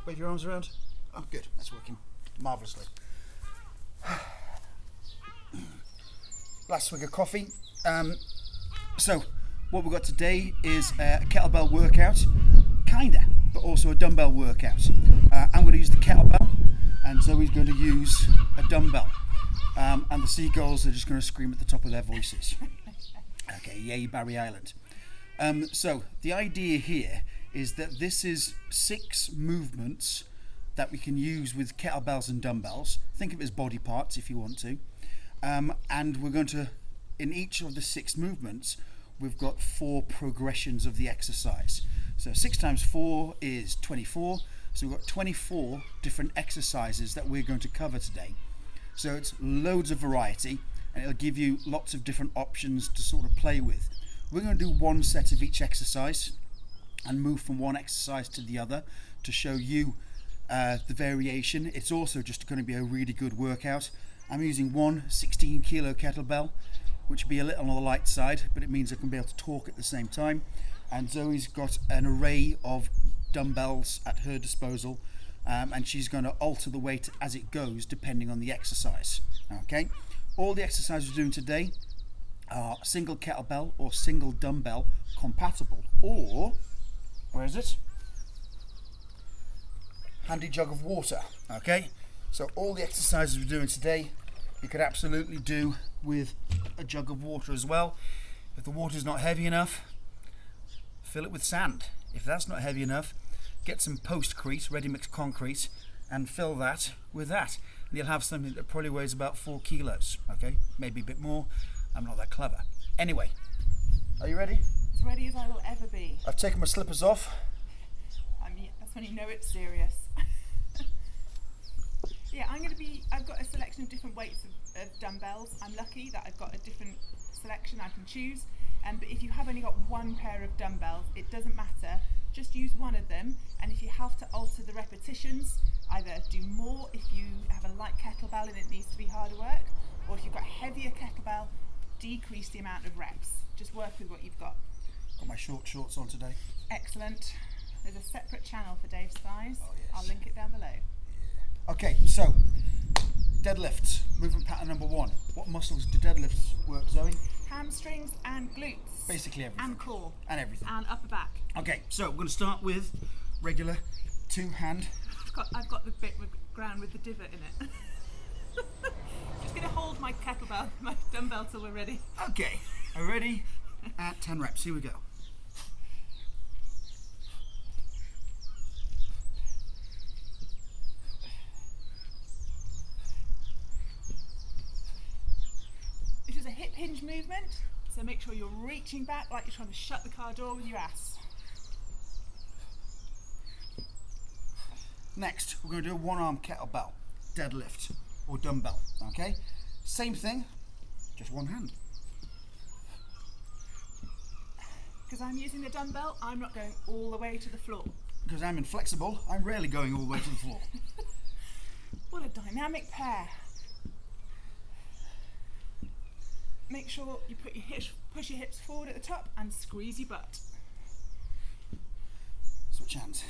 Wave your arms around. Oh, good. That's working marvellously. Last swig of coffee. So, what we've got today is a kettlebell workout, kinda, but also a dumbbell workout. I'm going to use the kettlebell, and Zoe's going to use a dumbbell. And the seagulls are just going to scream at the top of their voices. Okay, yay Barry Island. So, the idea here is that this is 6 movements that we can use with kettlebells and dumbbells. Think of it as body parts if you want to. And we're going to, in each of the 6 movements, we've got 4 progressions of the exercise. So 6 times 4 is 24. So we've got 24 different exercises that we're going to cover today. So it's loads of variety, and it'll give you lots of different options to sort of play with. We're going to do 1 set of each exercise and move from one exercise to the other to show you the variation. It's also just going to be a really good workout. I'm using one 16 kilo kettlebell, which will be a little on the light side, but it means I can be able to talk at the same time. And Zoe's got an array of dumbbells at her disposal, and she's going to alter the weight as it goes depending on the exercise. Okay, all the exercises we're doing today are single kettlebell or single dumbbell compatible, or where is it? Handy jug of water. Okay, so all the exercises we're doing today you could absolutely do with a jug of water as well. If the water's not heavy enough, fill it with sand. If that's not heavy enough, get some postcrete, ready mixed concrete, and fill that with that, and you'll have something that probably weighs about 4 kilos. Okay, maybe a bit more. I'm not that clever. Anyway, are you ready? As ready as I will ever be. I've taken my slippers off. I mean, that's when you know it's serious. Yeah, I've got a selection of different weights of dumbbells. I'm lucky that I've got a different selection I can choose. But if you have only got 1 pair of dumbbells, it doesn't matter. Just use one of them. And if you have to alter the repetitions, either do more if you have a light kettlebell and it needs to be harder work, or if you've got a heavier kettlebell, decrease the amount of reps. Just work with what you've got. Got my short shorts on today. Excellent. There's a separate channel for Dave's thighs. Oh, yes. I'll link it down below. Okay, so deadlifts, movement pattern number 1. What muscles do deadlifts work, Zoe? Hamstrings and glutes. Basically everything. And core. And everything. And upper back. Okay, so we're going to start with regular 2-hand. I've got the bit with ground with the divot in it. Just going to hold my kettlebell, my dumbbell till we're ready. Okay, are we ready? At 10 reps, here we go. This is a hip hinge movement, so make sure you're reaching back like you're trying to shut the car door with your ass. Next, we're going to do a 1-arm kettlebell, deadlift, or dumbbell, okay? Same thing, just 1 hand. Because I'm using the dumbbell, I'm not going all the way to the floor. Because I'm inflexible, I'm rarely going all the way to the floor. What a dynamic pair. Make sure you push your hips forward at the top and squeeze your butt. Switch hands.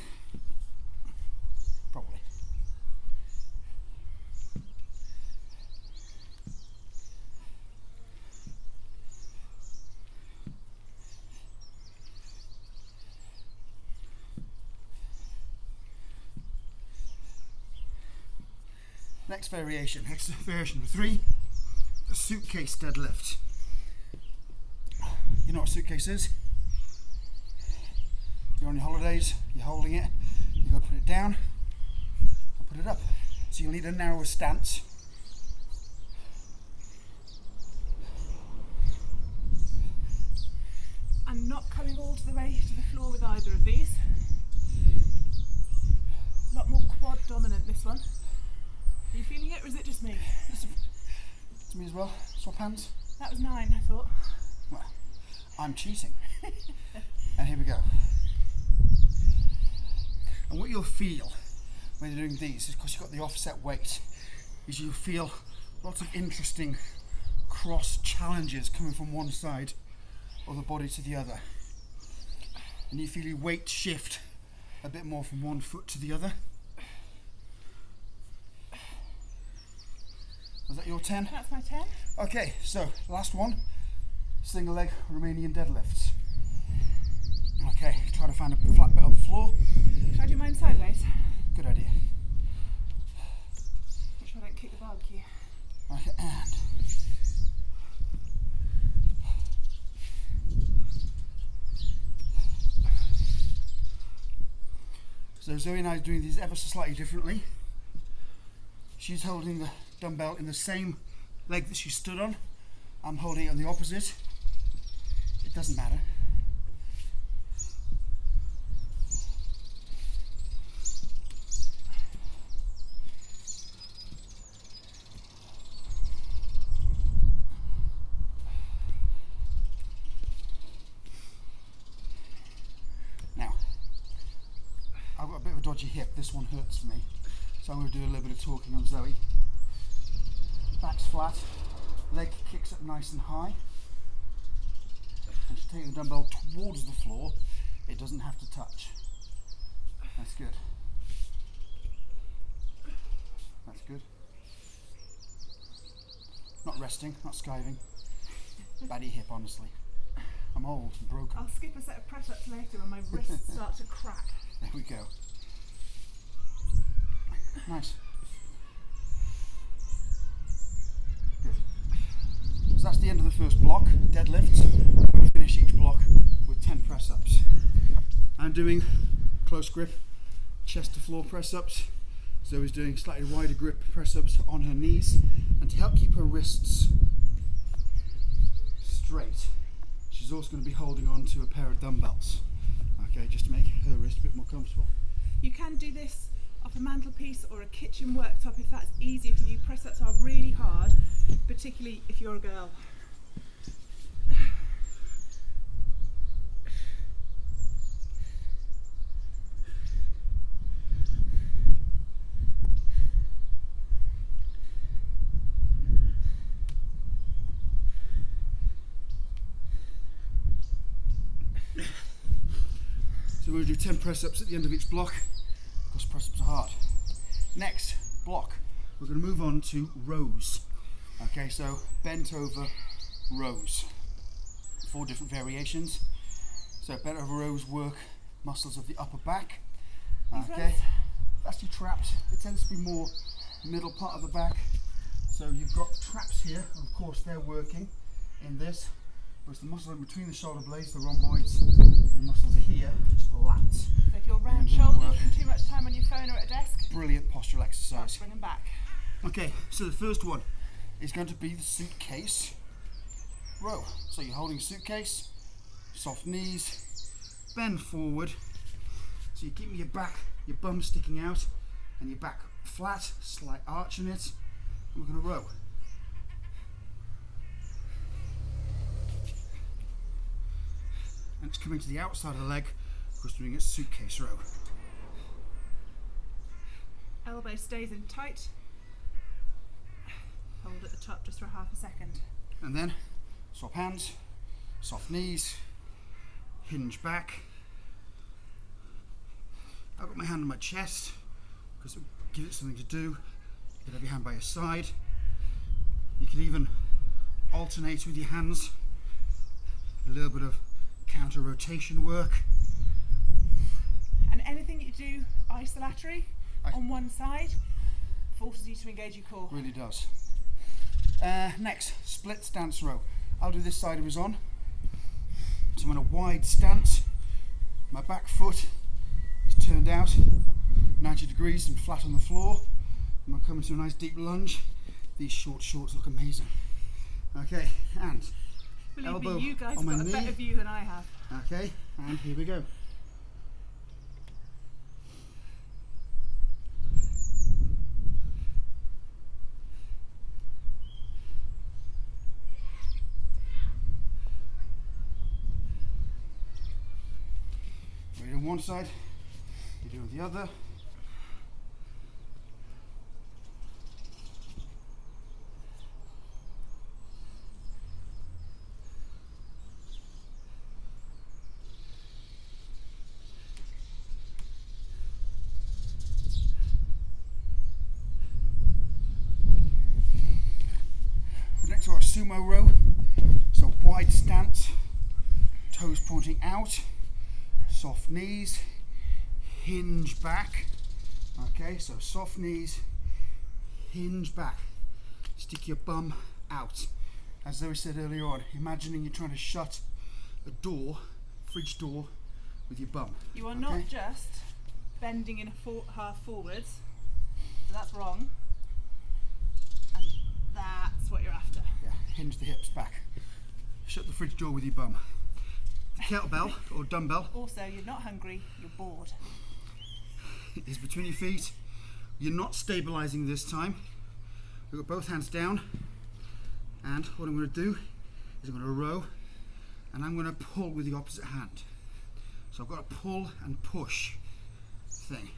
Probably. Next variation, variation number 3, a suitcase deadlift. You know what a suitcase is? You're on your holidays, you're holding it, you go put it down and put it up. So you'll need a narrower stance. And not coming all the way to the floor with either of these. A lot more quad dominant, this one. Are you feeling it, or is it just me? It's me as well. Swap hands. That was 9, I thought. Well, I'm cheating. And here we go. And what you'll feel when you're doing these is, because you've got the offset weight, is you'll feel lots of interesting cross challenges coming from one side of the body to the other. And you feel your weight shift a bit more from one foot to the other. that your 10? That's my 10. Okay, so last one, single leg Romanian deadlifts. Okay, try to find a flat bit on the floor. Should I do mine sideways? Good idea. Make sure I don't kick the barbecue. Okay, and so Zoe and I are doing these ever so slightly differently. She's holding the dumbbell in the same leg that she stood on. I'm holding it on the opposite. It doesn't matter. Now, I've got a bit of a dodgy hip. This one hurts for me. So I'm going to do a little bit of talking on Zoe. Back's flat, leg kicks up nice and high. And she's taking the dumbbell towards the floor. It doesn't have to touch. That's good. That's good. Not resting, not skiving. Baddie hip, honestly. I'm old and broken. I'll skip a set of press-ups later when my wrists start to crack. There we go. Nice. Good. So that's the end of the first block, deadlifts. I'm going to finish each block with 10 press-ups. I'm doing close grip, chest to floor press-ups. Zoe's doing slightly wider grip press-ups on her knees. And to help keep her wrists straight, she's also going to be holding on to a pair of dumbbells. Okay, just to make her wrist a bit more comfortable. You can do this off a mantelpiece or a kitchen worktop if that's easier for you. Press-ups are really hard, particularly if you're a girl. So we're going to do 10 press-ups at the end of each block, because press-ups are hard. Next block, we're going to move on to rows. Okay, so bent over rows. 4 different variations. So bent over rows work muscles of the upper back. Okay, that's your traps. It tends to be more middle part of the back. So you've got traps here, and of course they're working in this. Whereas the muscles in between the shoulder blades, the rhomboids, and the muscles here, which are the lats. So if you're round shoulders and too much time on your phone or at a desk, brilliant postural exercise. bring them back. Okay, so the first one is going to be the suitcase row. So you're holding a suitcase, soft knees, bend forward. So you're keeping your back, your bum sticking out, and your back flat, slight arch in it. And we're going to row. And it's coming to the outside of the leg because we're doing a suitcase row. Elbow stays in tight. Hold at the top just for half a second. And then swap hands, soft knees, hinge back. I've got my hand on my chest because it'll give it something to do. You can have your hand by your side. You can even alternate with your hands. A little bit of counter rotation work. And anything you do isolatory on one side forces you to engage your core. Really does. Next, split stance row. I'll do this side I was on. So I'm in a wide stance. My back foot is turned out 90 degrees and flat on the floor. And I'm coming to a nice deep lunge. These short shorts look amazing. Okay, and Believe elbow me, you guys on have my got a knee. better view than I have. Okay, and here we go. We're doing one side, you're doing the other. slant, toes pointing out, soft knees, hinge back. Okay, so soft knees, hinge back, stick your bum out. As Zoe said earlier on, imagining you're trying to shut a door, fridge door, with your bum. You are not just bending in a half forwards, so that's wrong. And that's what you're after. Yeah, hinge the hips back. Shut the fridge door with your bum. Kettlebell or dumbbell Also, you're not hungry, you're bored. is between your feet. You're not stabilising this time. We've got both hands down, and what I'm going to do is I'm going to row, and I'm going to pull with the opposite hand. So I've got a pull and push thing.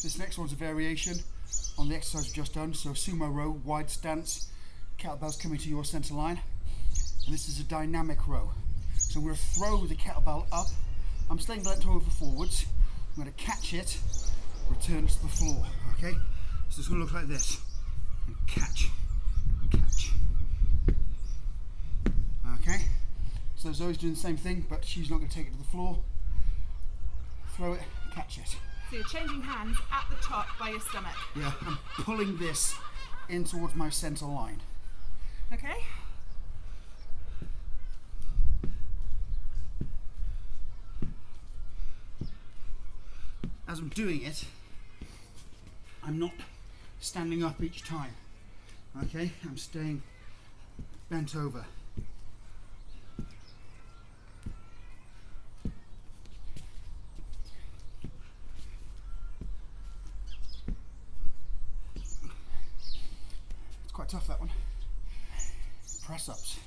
This next one's a variation on the exercise we've just done. So sumo row, wide stance, kettlebell's coming to your center line. And this is a dynamic row. So I'm going to throw the kettlebell up. I'm staying bent over forwards. I'm going to catch it, return it to the floor. Okay? So it's going to look like this. And catch, catch. Okay? So Zoe's doing the same thing, but she's not going to take it to the floor. Throw it, catch it. So you're changing hands at the top by your stomach. Yeah, I'm pulling this in towards my center line. Okay? As I'm doing it, I'm not standing up each time. Okay, I'm staying bent over. Quite tough, that one. Press ups.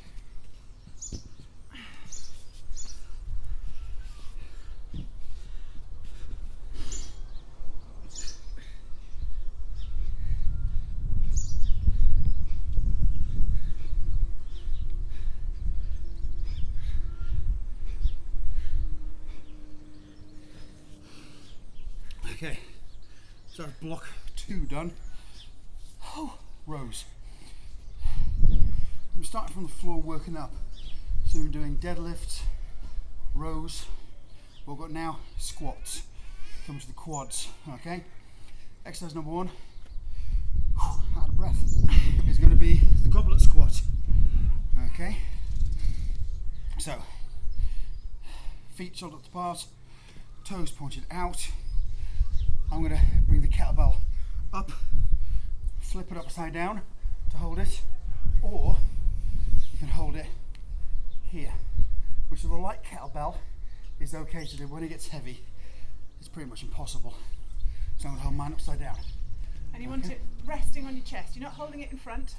Okay, so that's block 2 done. Oh, rows. I'm starting from the floor, working up. So we're doing deadlifts, rows. We've got now squats. Come to the quads. Okay. Exercise number 1. Out of breath. Is going to be the goblet squat. Okay. So feet shoulder apart, toes pointed out. I'm going to bring the kettlebell up, flip it upside down to hold it, or you can hold it here, which with a light kettlebell is okay to do. When it gets heavy, it's pretty much impossible. So I'm going to hold mine upside down. And you want it resting on your chest. You're not holding it in front,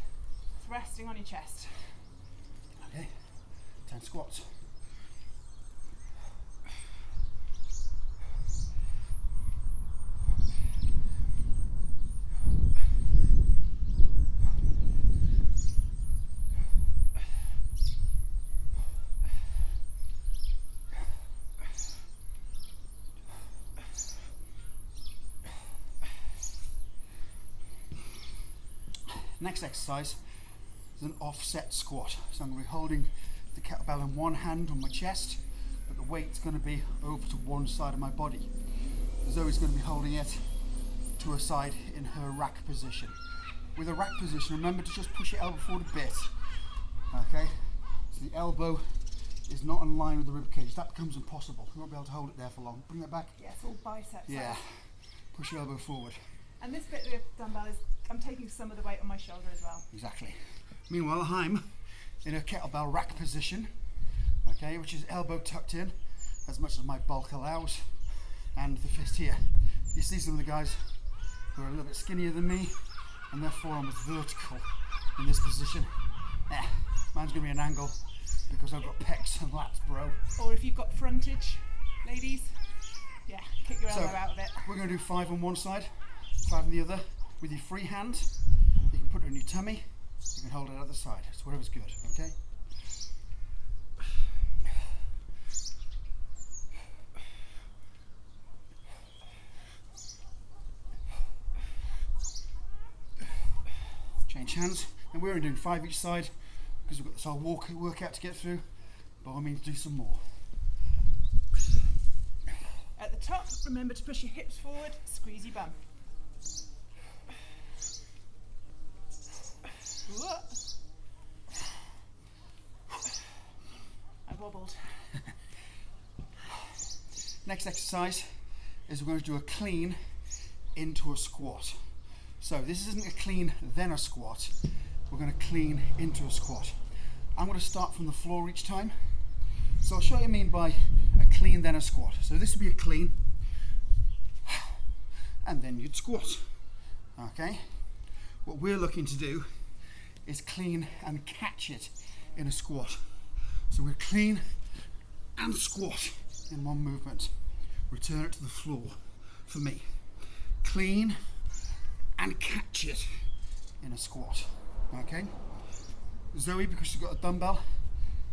it's resting on your chest. Okay, 10 squats. Next exercise is an offset squat. So I'm going to be holding the kettlebell in one hand on my chest, but the weight's going to be over to one side of my body. Zoe's going to be holding it to her side in her rack position. With a rack position, remember to just push your elbow forward a bit. Okay, so the elbow is not in line with the rib cage. That becomes impossible. You won't be able to hold it there for long. Bring that back. Yeah, it's all biceps. Yeah, push your elbow forward. And this bit of the dumbbell is, I'm taking some of the weight on my shoulder as well. Exactly. Meanwhile, I'm in a kettlebell rack position, okay, which is elbow tucked in as much as my bulk allows. and the fist here. You see some of the guys who are a little bit skinnier than me, and their forearm is vertical in this position. Mine's going to be an angle because I've got pecs and lats, bro. Or if you've got frontage, ladies, yeah, kick your elbow out of it. We're going to do 5 on one side, 5 on the other. With your free hand, you can put it on your tummy, you can hold it at the side. It's whatever's good, okay? Change hands, and we're only doing 5 each side because we've got this whole workout to get through. By all means, do some more. At the top, remember to push your hips forward, squeeze your bum. Whoa. I wobbled. Next exercise is we're going to do a clean into a squat. So this isn't a clean then a squat. We're going to clean into a squat. I'm going to start from the floor each time. So I'll show you what I mean by a clean then a squat. So this would be a clean, and then you'd squat. Okay. What we're looking to do is clean and catch it in a squat. So we're clean and squat in one movement. Return it to the floor for me. Clean and catch it in a squat. Okay? Zoe, because she's got a dumbbell,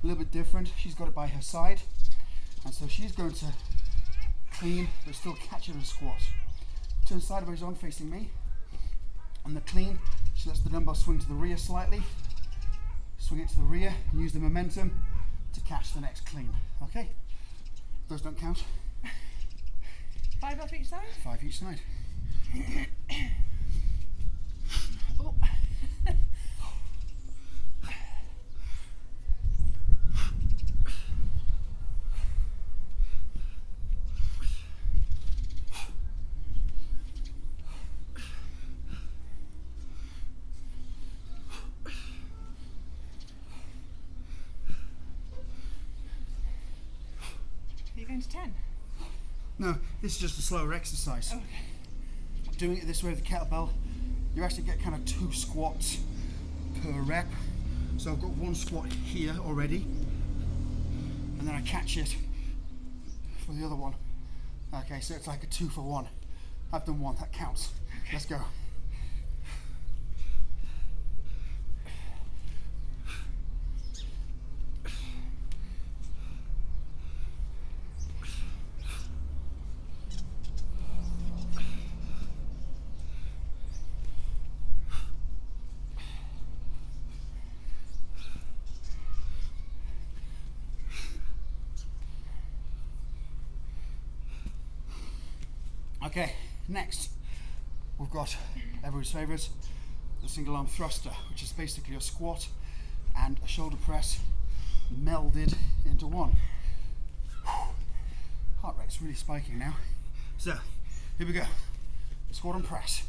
a little bit different. She's got it by her side. And so she's going to clean but still catch it in a squat. Turn sideways on facing me. On the clean, she lets the dumbbell swing to the rear slightly. Swing it to the rear and use the momentum to catch the next clean. Okay? Those don't count. 5 off each side? 5 each side. Oh. Are you going to 10? No, this is just a slower exercise. Okay. Doing it this way with the kettlebell, you actually get kind of 2 squats per rep. So I've got 1 squat here already, and then I catch it for the other one. Okay, so it's like a 2 for 1. I've done 1, that counts. Okay. Let's go. Okay, next we've got everybody's favourite, the single arm thruster, which is basically a squat and a shoulder press melded into one. Heart rate's really spiking now. So, here we go. Squat and press.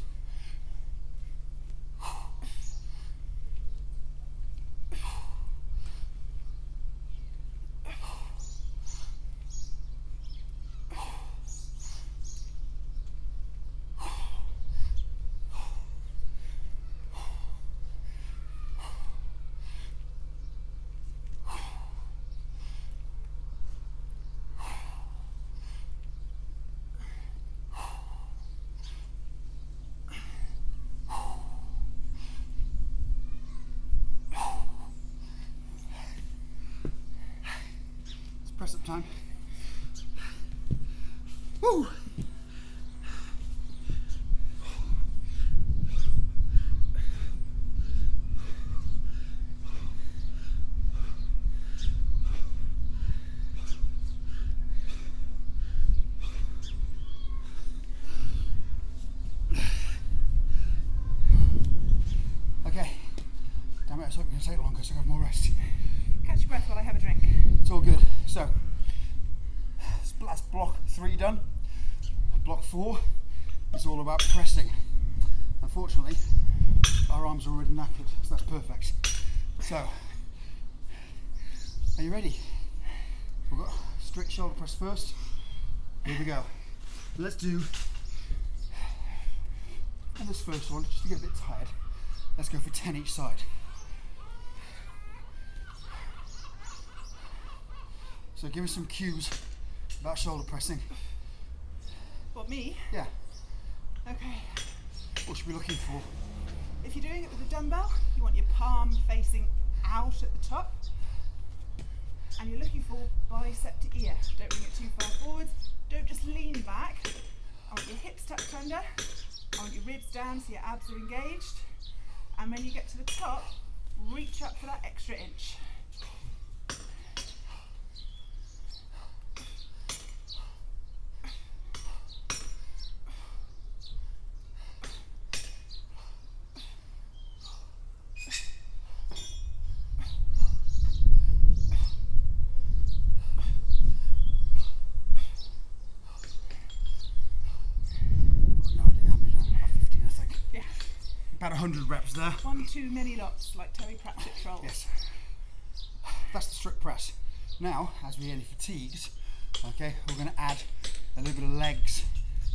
Press up time. Woo! Okay. Damn it, I thought it was going to take longer, so I have more rest. Catch your breath while I have a drink. It's all good. So, that's block 3 done. Block 4 is all about pressing. Unfortunately, our arms are already knackered, so that's perfect. So, are you ready? We've got strict shoulder press first. Here we go. Let's do, on this first one, just to get a bit tired, let's go for 10 each side. So give me some cues about shoulder pressing. What, me? Yeah. Okay. What should we be looking for? If you're doing it with a dumbbell, you want your palm facing out at the top. And you're looking for bicep to ear. Don't bring it too far forwards. Don't just lean back. I want your hips tucked under. I want your ribs down so your abs are engaged. And when you get to the top, reach up for that extra inch. About 100 reps there. One too many lots, like Terry Pratchett trolls. Yes. That's the strict press. Now, as we get any fatigues, okay, we're going to add a little bit of legs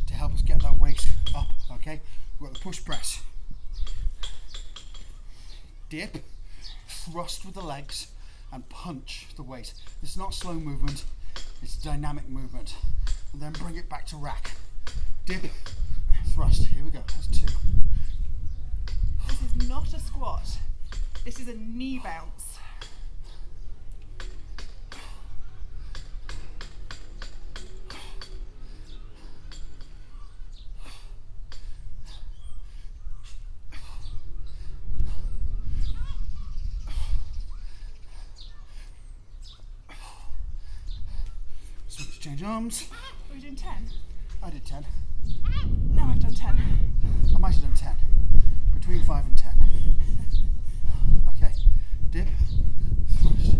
to help us get that weight up, okay? We've got the push press. Dip, thrust with the legs, and punch the weight. It's not slow movement, it's dynamic movement. And then bring it back to rack. Dip, thrust. Here we go, that's 2. This is not a squat. This is a knee bounce. So let's change arms. Are we doing 10? I did 10. No, I've done 10. I might have done 10. Between 5 and 10. Okay, dip, thrust.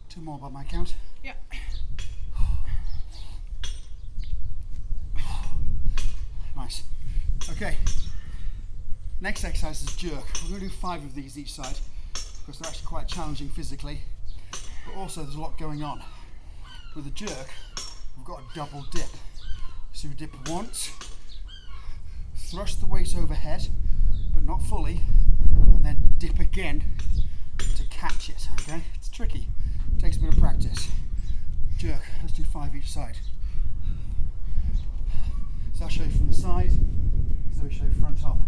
Two more by my count. Yeah. Nice. Okay. Next exercise is jerk. We're going to do 5 of these each side because they're actually quite challenging physically, but also there's a lot going on. With a jerk, we've got a double dip. So we dip once, thrust the weight overhead, but not fully, and then dip again to catch it. Okay, it's tricky. It takes a bit of practice. Jerk. Let's do 5 each side. So I'll show you from the side, so we show you front on.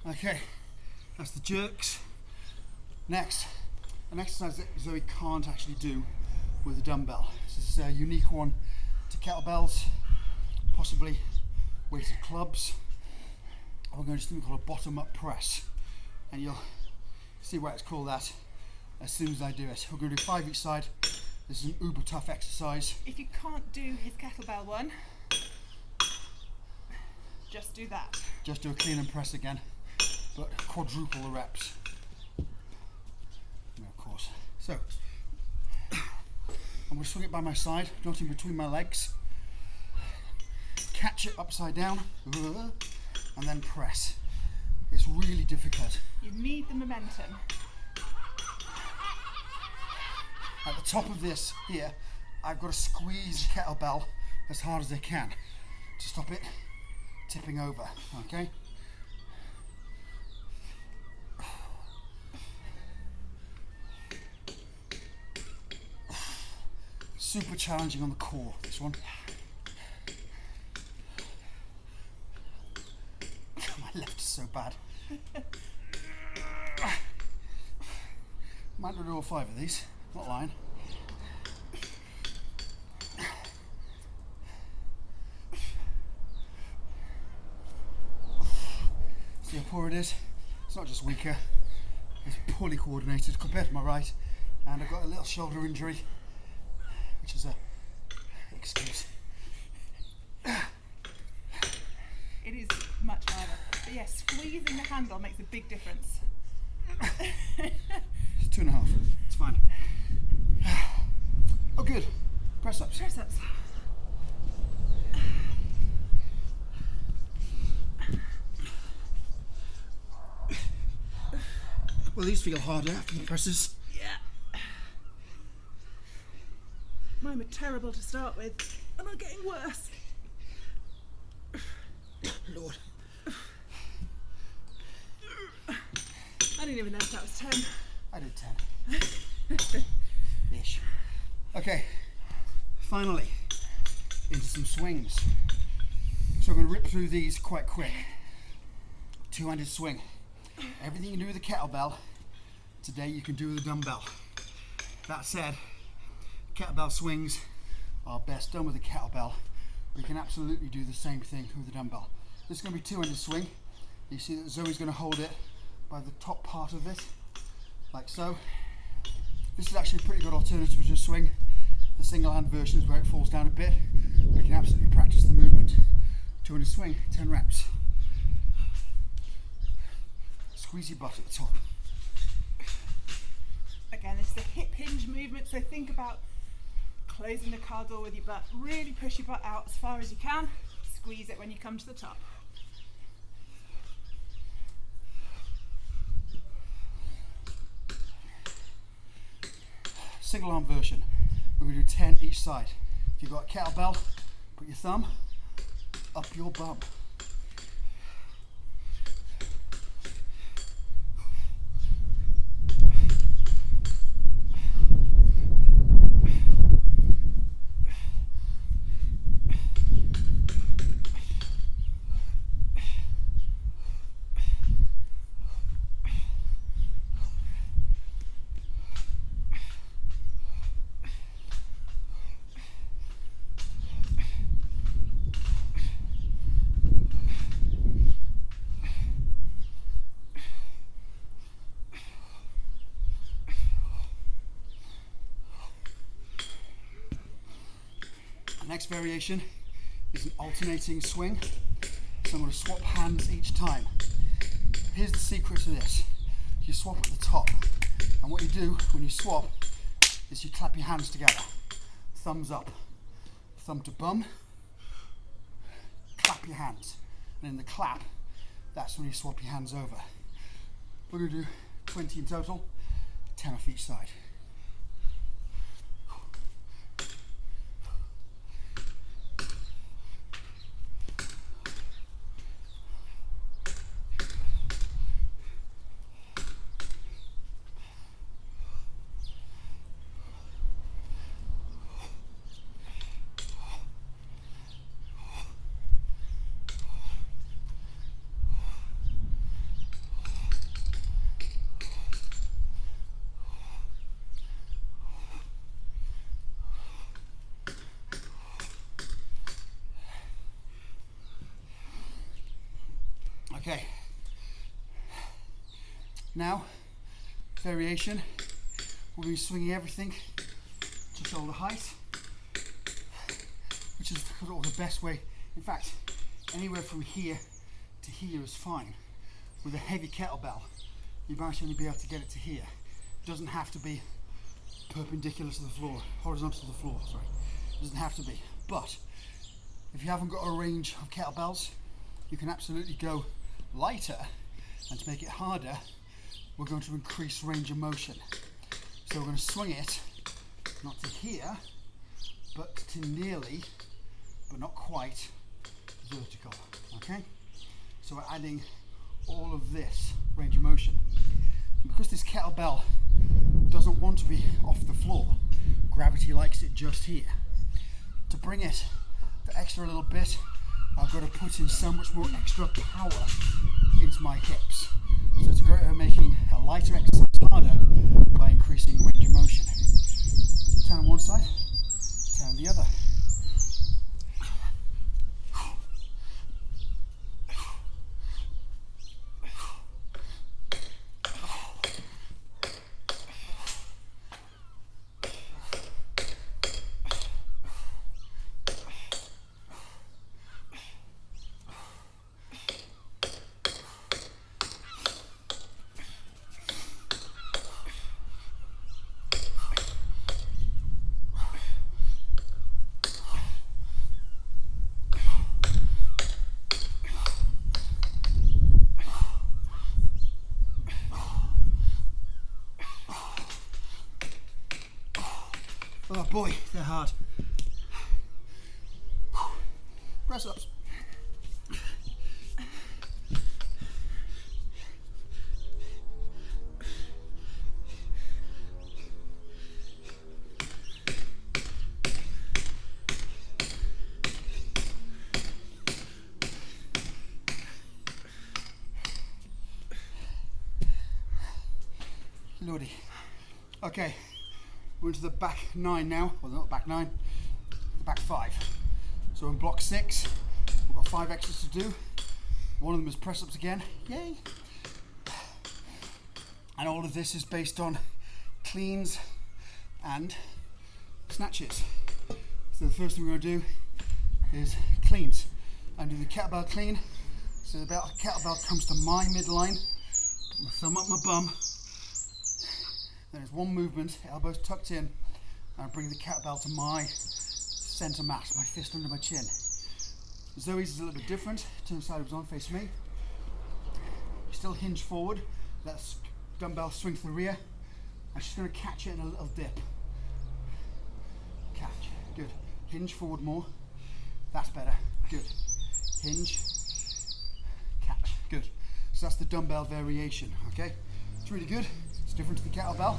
Okay, that's the jerks. Next, an exercise that Zoe can't actually do with a dumbbell. This is a unique one to kettlebells, possibly weighted clubs. We're going to do something called a bottom-up press, and you'll see why it's called that as soon as I do it. We're going to do 5 each side. This is an uber tough exercise. If you can't do his kettlebell one, just do that. Just do a clean and press again, but quadruple the reps. Yeah, of course. So, I'm going to swing it by my side, not in between my legs. Catch it upside down, and then press. It's really difficult. You need the momentum. At the top of this here, I've got to squeeze the kettlebell as hard as I can to stop it tipping over, okay? super challenging on the core, this one. My left is so bad. Might not do all 5 of these, not lying. See how poor it is? It's not just weaker, it's poorly coordinated compared to my right, and I've got a little shoulder injury, which is a excuse. It is much harder. But yeah, squeezing the handle makes a big difference. It's 2.5. It's fine. Oh, good. Press ups. Press ups. Well, these feel harder after the presses. Yeah. Mine were terrible to start with, and are getting worse. Lord. I didn't even know if that was 10. I did 10. Ish. Okay, finally, into some swings. So I'm going to rip through these quite quick. Two-handed swing. Everything you do with a kettlebell, today you can do with a dumbbell. That said, kettlebell swings are best done with a kettlebell. You can absolutely do the same thing with a dumbbell. This is going to be two-handed swing. You see that Zoe's going to hold it by the top part of this, like so. This is actually a pretty good alternative to a swing. The single hand version is where it falls down a bit. We can absolutely practice the movement. Two-handed swing, 10 reps. Squeeze your butt at the top. Again, it's the hip hinge movement, so think about closing the car door with your butt. Really push your butt out as far as you can. Squeeze it when you come to the top. Single arm version. We're going to do 10 each side. If you've got a kettlebell, put your thumb up your bum. Next variation is an alternating swing. So I'm going to swap hands each time. Here's the secret to this. You swap at the top, and what you do when you swap is you clap your hands together. Thumbs up, thumb to bum, clap your hands. And in the clap, that's when you swap your hands over. We're going to do 20 in total, 10 off each side. Okay, now variation, we'll be swinging everything to shoulder height, which is the best way. In fact, anywhere from here to here is fine. With a heavy kettlebell, you might only be able to get it to here. It doesn't have to be perpendicular to the floor, horizontal to the floor, sorry. It doesn't have to be. But if you haven't got a range of kettlebells, you can absolutely go lighter, and to make it harder, we're going to increase range of motion. So we're going to swing it, not to here, but to nearly, but not quite, vertical, okay? So we're adding all of this range of motion. And because this kettlebell doesn't want to be off the floor, gravity likes it just here. To bring it the extra little bit, I've got to put in so much more extra power into my hips. So it's great at making a lighter exercise harder by increasing range of motion. Turn on one side, turn on the other. Oh boy, they're hard. Press ups. Lordy. Okay. We're into the back 9 now. Well, not back 9, the back 5. So in block 6, we've got 5 extras to do. One of them is press ups again. Yay! And all of this is based on cleans and snatches. So the first thing we're going to do is cleans. I'm doing the kettlebell clean. So the kettlebell comes to my midline, my thumb up my bum. Then it's one movement, elbows tucked in, and I bring the kettlebell to my center mass, my fist under my chin. Zoe's is a little bit different. Turn sideways on, face me. Still hinge forward, let the dumbbell swing to the rear. I'm just going to catch it in a little dip. Catch, good. Hinge forward more, that's better, good. Hinge, catch, good. So that's the dumbbell variation, okay? It's really good. It's different to the kettlebell.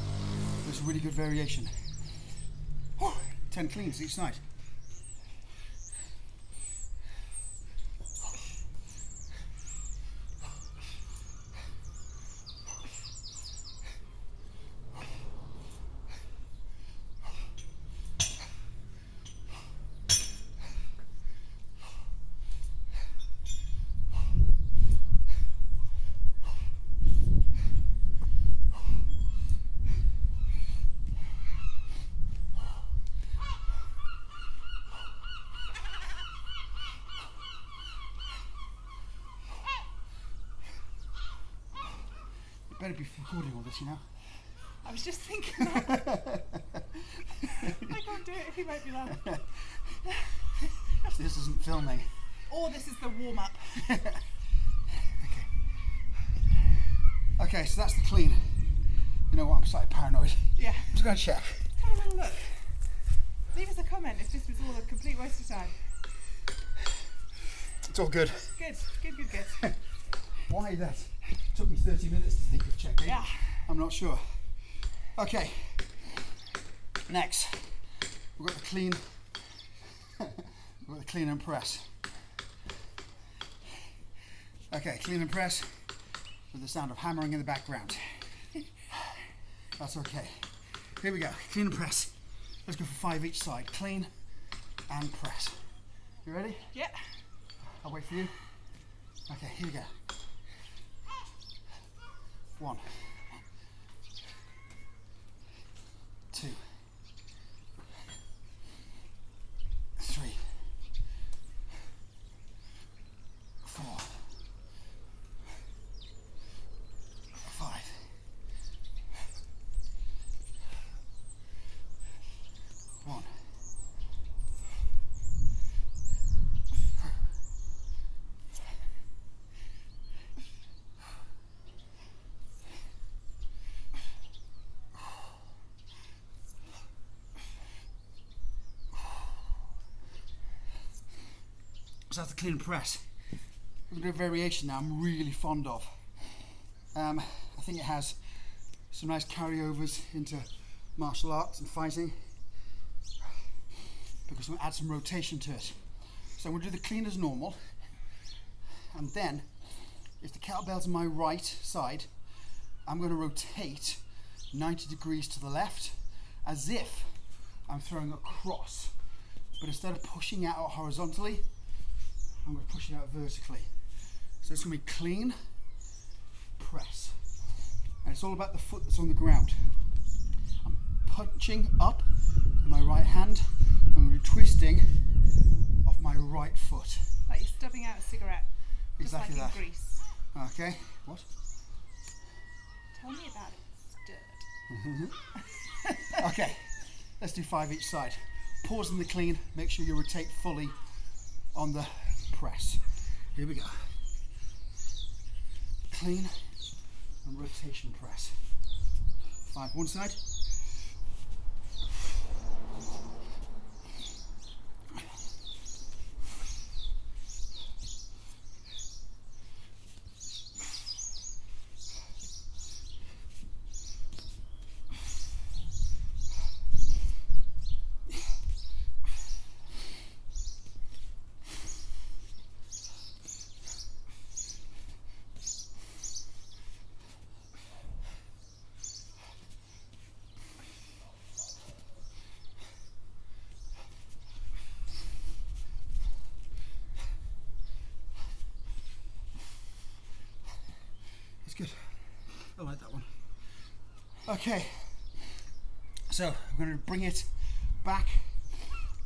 There's a really good variation. 10 cleans each side. Better be recording all this, you know. I was just thinking that. I can't do it if you make me laugh. This isn't filming. Or this is the warm-up. Okay, so that's the clean. You know what, I'm slightly paranoid. Yeah. I'm just going to check. Have a little look. Leave us a comment if this was all a complete waste of time. It's all good. Good, good, good, good. Why that? Took me 30 minutes to think of checking. Yeah. I'm not sure. Okay. Next, we've got the clean. We've got the clean and press. Okay, clean and press with the sound of hammering in the background. That's okay. Here we go. Clean and press. Let's go for 5 each side. Clean and press. You ready? Yeah. I'll wait for you. Okay, here we go. 1, 2, 3, 4, 5, 1. So that's the clean and press. We're going to do a variation now I'm really fond of. I think it has some nice carryovers into martial arts and fighting. because I'm going to add some rotation to it. So I'm going to do the clean as normal, and then if the kettlebell's on my right side, I'm going to rotate 90 degrees to the left as if I'm throwing across, but instead of pushing it out horizontally, I'm going to push it out vertically. So it's going to be clean, press, and it's all about the foot that's on the ground. I'm punching up with my right hand, I'm going to be twisting off my right foot. Like you're stubbing out a cigarette. Exactly just like that. in Greece. Okay, what? Tell me about it, stirred. Okay, let's do 5 each side. Pause in the clean, make sure you rotate fully on the press. Here we go. Clean and rotation press. 5 one side. Good. I like that one. Okay, so we're going to bring it back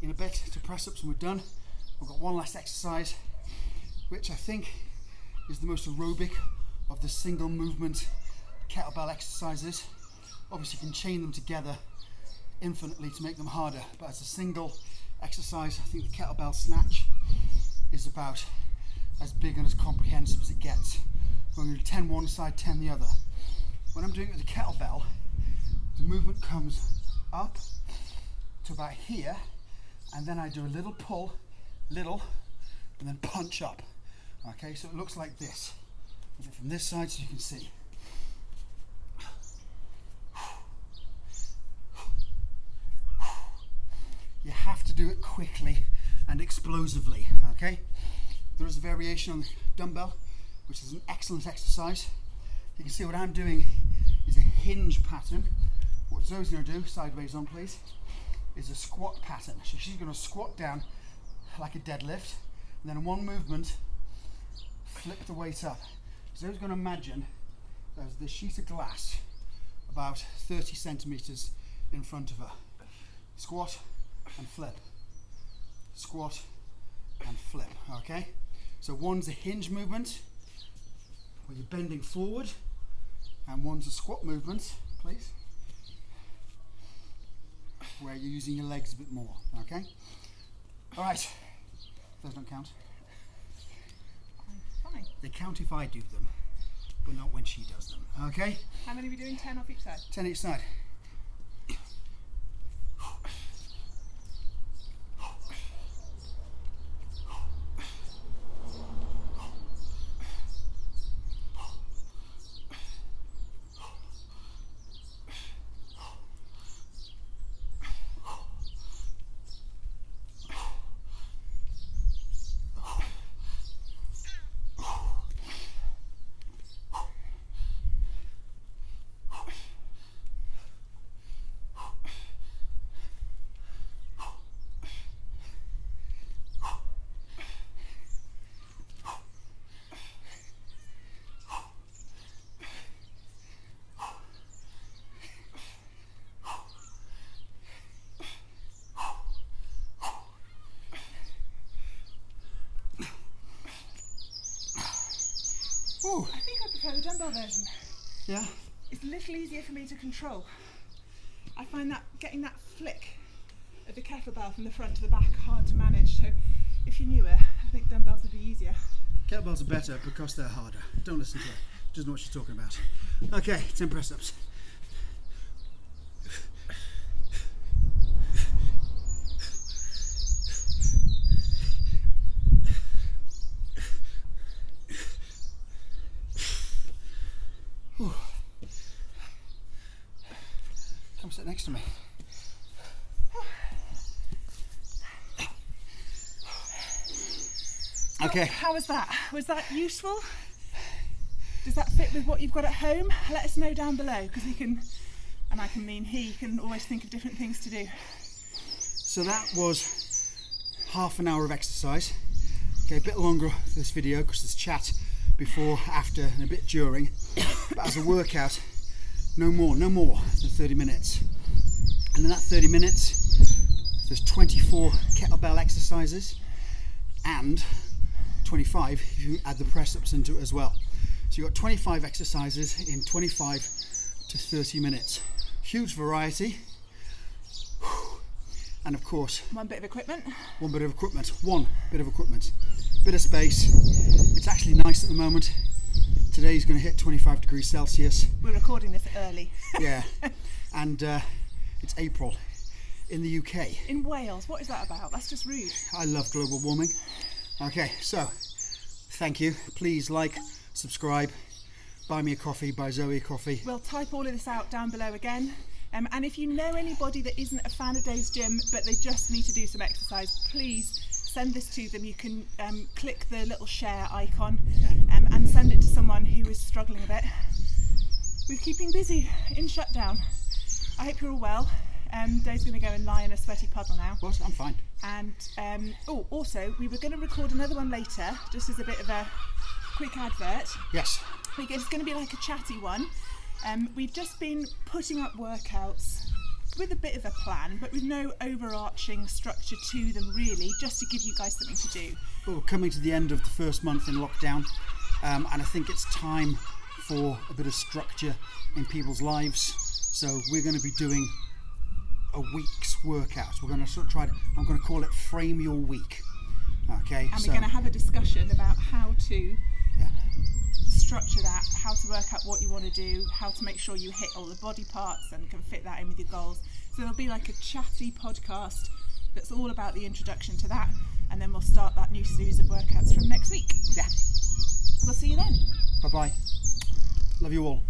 in a bit to press ups and we're done. We've got one last exercise, which I think is the most aerobic of the single movement kettlebell exercises. Obviously you can chain them together infinitely to make them harder, but as a single exercise, I think the kettlebell snatch is about as big and as comprehensive as it gets. We're going to do 10 one side, 10 the other. When I'm doing it with the kettlebell, the movement comes up to about here, and then I do a little pull, and then punch up. Okay, so it looks like this. I'll do it from this side so you can see. You have to do it quickly and explosively, okay? There is a variation on the dumbbell, which is an excellent exercise. You can see what I'm doing is a hinge pattern. What Zoe's going to do, sideways on please, is a squat pattern. So she's going to squat down like a deadlift, and then in one movement, flip the weight up. Zoe's going to imagine there's this sheet of glass about 30 centimeters in front of her. Squat and flip. Squat and flip, okay? So one's a hinge movement, where you're bending forward, and one's a squat movement, please, where you're using your legs a bit more, okay? All right, those don't count. Fine. They count if I do them, but not when she does them, okay? How many are we doing? 10 off each side? 10 each side. Ooh. I think I prefer the dumbbell version. Yeah? It's a little easier for me to control. I find that getting that flick of the kettlebell from the front to the back hard to manage, so if you're newer, I think dumbbells would be easier. Kettlebells are better because they're harder. Don't listen to her. She doesn't know what she's talking about. Okay, 10 press ups. Come sit next to me. Okay. How was that? Was that useful? Does that fit with what you've got at home? Let us know down below, because we can, and I can mean he can always think of different things to do. So that was half an hour of exercise. Okay, a bit longer for this video because there's chat before, after, and a bit during. But as a workout, no more than 30 minutes. And in that 30 minutes, there's 24 kettlebell exercises and 25 if you add the press-ups into it as well. So you've got 25 exercises in 25 to 30 minutes. Huge variety. And of course, One bit of equipment. Bit of space. It's actually nice at the moment. Today's going to hit 25 degrees Celsius. We're recording this early. Yeah. And it's April in the UK. In Wales, what is that about? That's just rude. I love global warming. Okay, so thank you. Please like, subscribe, buy me a coffee, buy Zoe a coffee. We'll type all of this out down below again. And if you know anybody that isn't a fan of Dave's Gym, but they just need to do some exercise, please send this to them. You can click the little share icon and send it to someone who is struggling a bit with keeping busy in shutdown. I hope you're all well. Dave's going to go and lie in a sweaty puddle now. What? I'm fine. And also, we were going to record another one later, just as a bit of a quick advert. Yes. It's going to be like a chatty one. We've just been putting up workouts with a bit of a plan, but with no overarching structure to them really, just to give you guys something to do. Well, we're coming to the end of the first month in lockdown, and I think it's time for a bit of structure in people's lives. So we're going to be doing a week's workout. We're going to sort of I'm going to call it Frame Your Week. Okay. And we're going to have a discussion about how to structure that, how to work out what you want to do, how to make sure you hit all the body parts and can fit that in with your goals. So there'll be like a chatty podcast that's all about the introduction to that, and then we'll start that new series of workouts from next week. Yeah. We'll see you then. Bye-bye. Love you all.